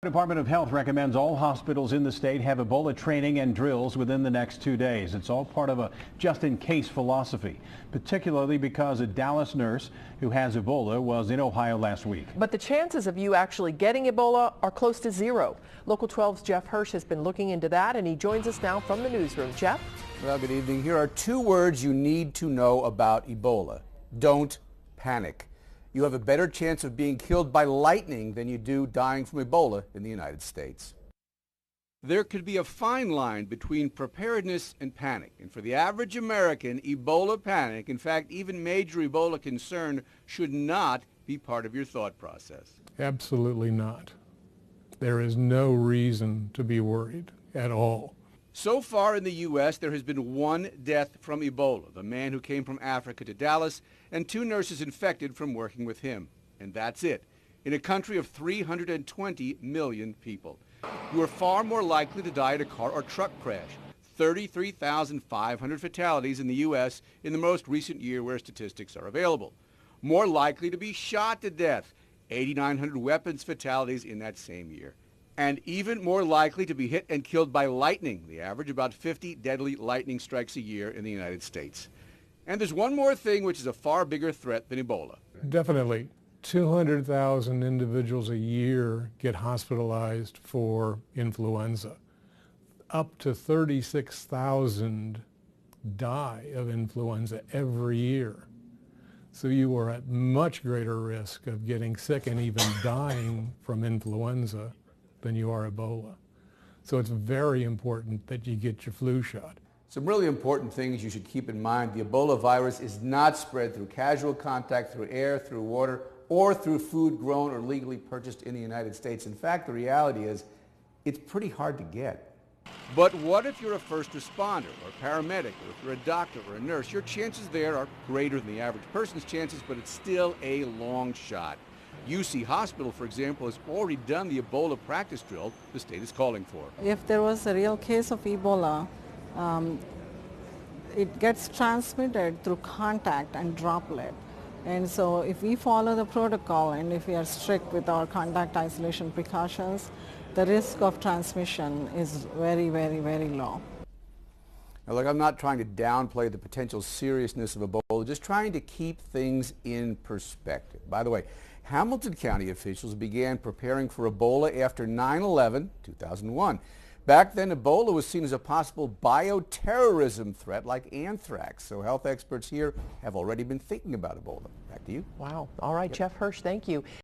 The Department of Health recommends all hospitals in the state have Ebola training and drills within the next 2 days. It's all part of a just-in-case philosophy, particularly because a Dallas nurse who has Ebola was in Ohio last week. But the chances of you actually getting Ebola are close to zero. Local 12's Jeff Hirsh has been looking into that, and he joins us now from the newsroom. Jeff? Well, good evening. Here are 2 words you need to know about Ebola. Don't panic. You have a better chance of being killed by lightning than you do dying from Ebola in the United States. There could be a fine line between preparedness and panic. And for the average American, Ebola panic, in fact, even major Ebola concern, should not be part of your thought process. Absolutely not. There is no reason to be worried at all. So far in the U.S., there has been 1 death from Ebola, the man who came from Africa to Dallas, and 2 nurses infected from working with him. And that's it. In a country of 320 million people. You are far more likely to die in a car or truck crash. 33,500 fatalities in the U.S. in the most recent year where statistics are available. More likely to be shot to death. 8,900 weapons fatalities in that same year. And even more likely to be hit and killed by lightning. The average about 50 deadly lightning strikes a year in the United States. And there's one more thing which is a far bigger threat than Ebola. Definitely. 200,000 individuals a year get hospitalized for influenza. Up to 36,000 die of influenza every year. So you are at much greater risk of getting sick and even dying from influenza than you are Ebola. So it's very important that you get your flu shot. Some really important things you should keep in mind. The Ebola virus is not spread through casual contact, through air, through water, or through food grown or legally purchased in the United States. In fact, the reality is it's pretty hard to get. But what if you're a first responder or a paramedic, or if you're a doctor or a nurse? Your chances there are greater than the average person's chances, but it's still a long shot. UC Hospital, for example, has already done the Ebola practice drill the state is calling for. If there was a real case of Ebola, it gets transmitted through contact and droplet. And so if we follow the protocol and if we are strict with our contact isolation precautions, the risk of transmission is very, very, very low. Now, look, I'm not trying to downplay the potential seriousness of Ebola, just trying to keep things in perspective. By the way, Hamilton County officials began preparing for Ebola after 9/11, 2001. Back then, Ebola was seen as a possible bioterrorism threat like anthrax. So health experts here have already been thinking about Ebola. Back to you. Wow. All right, Jeff Hirsh, thank you.